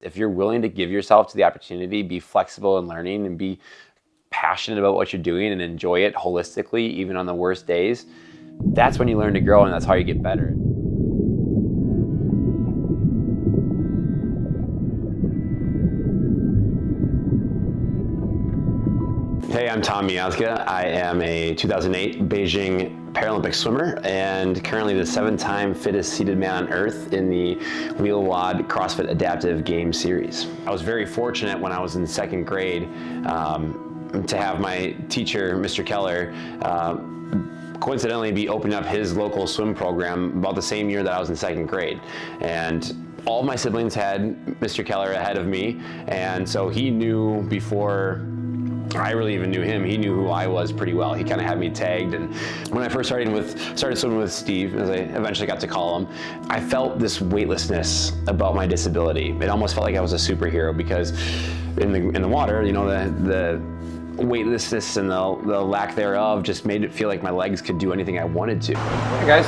If you're willing to give yourself to the opportunity, be flexible in learning and be passionate about what you're doing and enjoy it holistically, even on the worst days, that's when you learn to grow and that's how you get better. Hey, I'm Tom Miazga. I am a 2008 Beijing Paralympic swimmer and currently the 7-time fittest seated man on earth in the wheel wad CrossFit Adaptive Game Series. I was very fortunate when I was in 2nd grade to have my teacher, Mr. Keller, coincidentally be opening up his local swim program about the same year that I was in 2nd grade. And all of my siblings had Mr. Keller ahead of me, and so he knew before I really even knew him. He knew who I was pretty well. He kind of had me tagged, and when I first started swimming with Steve, as I eventually got to call him, I felt this weightlessness about my disability. It almost felt like I was a superhero because in the water, you know, the weightlessness and the lack thereof just made it feel like my legs could do anything I wanted to. Hey guys.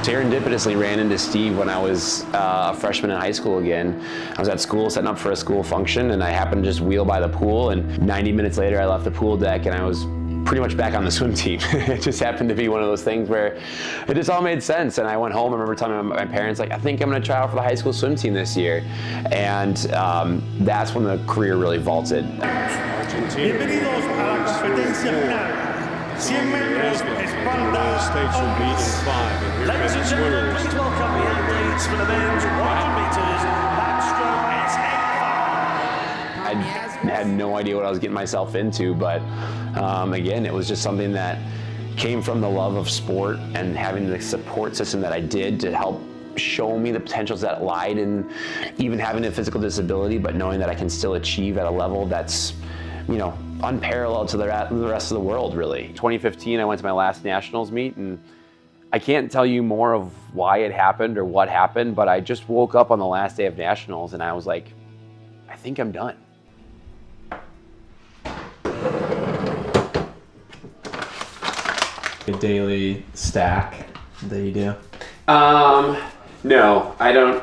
Serendipitously ran into Steve when I was a freshman in high school again. I was at school setting up for a school function and I happened to just wheel by the pool, and 90 minutes later I left the pool deck and I was pretty much back on the swim team. It just happened to be one of those things where it just all made sense, and I went home. I remember telling my parents, like, I think I'm gonna try out for the high school swim team this year. And that's when the career really vaulted. Bienvenidos a la competencia final. 100 metros, espalda, Ladies and gentlemen, please welcome the athletes for the men's 100 meters backstroke. I had no idea what I was getting myself into, but again, it was just something that came from the love of sport and having the support system that I did to help show me the potentials that lied in even having a physical disability, but knowing that I can still achieve at a level that's, you know, unparalleled to the rest of the world, really. 2015, I went to my last nationals meet, and I can't tell you more of why it happened or what happened, but I just woke up on the last day of nationals and I was like, I think I'm done. A daily stack that you do? No, I don't.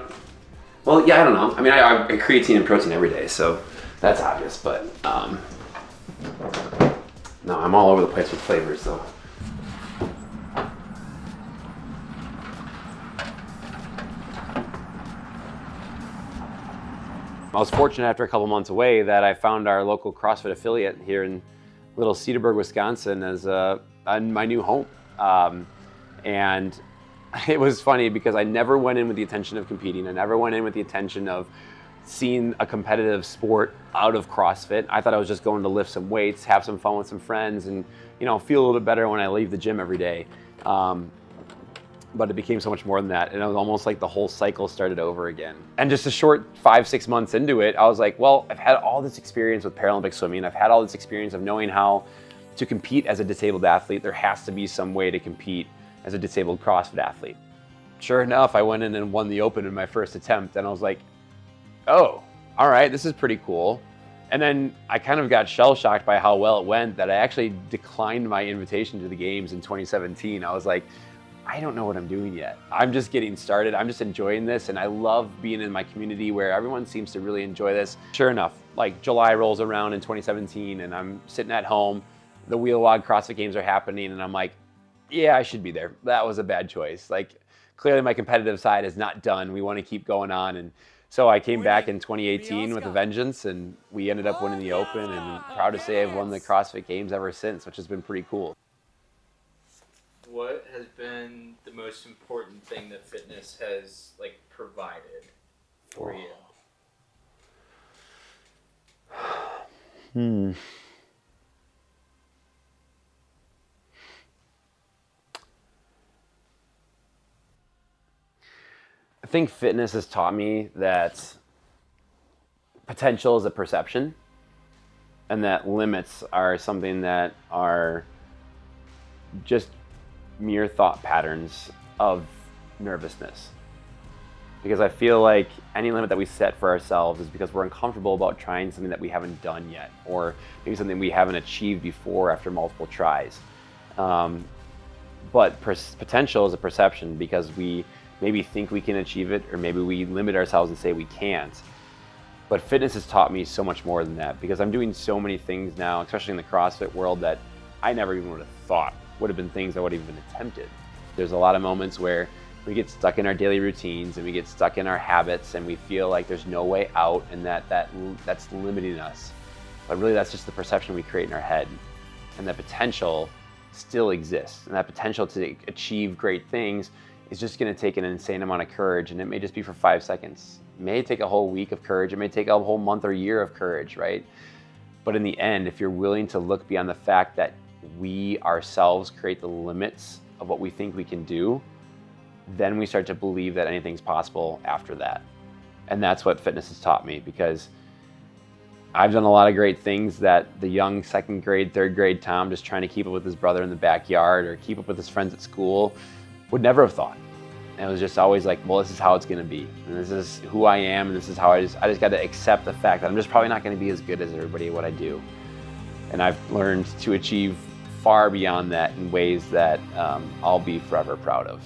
Well, yeah, I don't know. I mean, I creatine and protein every day, so that's obvious, but no, I'm all over the place with flavors, though. I was fortunate after a couple months away that I found our local CrossFit affiliate here in little Cedarburg, Wisconsin as my new home. And it was funny because I never went in with the intention of competing. I never went in with the intention of seeing a competitive sport out of CrossFit. I thought I was just going to lift some weights, have some fun with some friends, and, you know, feel a little bit better when I leave the gym every day. But it became so much more than that. And it was almost like the whole cycle started over again. And just a short 5-6 months into it, I was like, well, I've had all this experience with Paralympic swimming. I've had all this experience of knowing how to compete as a disabled athlete. There has to be some way to compete as a disabled CrossFit athlete. Sure enough, I went in and won the Open in my first attempt. And I was like, oh, all right, this is pretty cool. And then I kind of got shell-shocked by how well it went that I actually declined my invitation to the games in 2017. I was like, I don't know what I'm doing yet. I'm just getting started. I'm just enjoying this, and I love being in my community where everyone seems to really enjoy this. Sure enough, like July rolls around in 2017 and I'm sitting at home, the wheel wad CrossFit Games are happening, and I'm like, yeah, I should be there. That was a bad choice. Like, clearly my competitive side is not done. We want to keep going on. And so I came back in 2018 with a vengeance, and we ended up winning the Open, and proud to say I've won the CrossFit Games ever since, which has been pretty cool. What has been the most important thing that fitness has provided for you? I think fitness has taught me that potential is a perception, and that limits are something that are just mere thought patterns of nervousness. Because I feel like any limit that we set for ourselves is because we're uncomfortable about trying something that we haven't done yet, or maybe something we haven't achieved before after multiple tries. But potential is a perception because we maybe think we can achieve it, or maybe we limit ourselves and say we can't. But fitness has taught me so much more than that, because I'm doing so many things now, especially in the CrossFit world, that I never even would have thought would have been things I would have even attempted. There's a lot of moments where we get stuck in our daily routines and we get stuck in our habits and we feel like there's no way out, and that's limiting us. But really that's just the perception we create in our head. And that potential still exists. And that potential to achieve great things is just gonna take an insane amount of courage, and it may just be for 5 seconds. It may take a whole week of courage, it may take a whole month or year of courage, right? But in the end, if you're willing to look beyond the fact that we ourselves create the limits of what we think we can do, then we start to believe that anything's possible after that. And that's what fitness has taught me, because I've done a lot of great things that the young 2nd grade, 3rd grade Tom, just trying to keep up with his brother in the backyard or keep up with his friends at school, would never have thought. And it was just always like, well, this is how it's gonna be. And this is who I am, and this is how I just gotta accept the fact that I'm just probably not gonna be as good as everybody at what I do. And I've learned to achieve far beyond that in ways that I'll be forever proud of.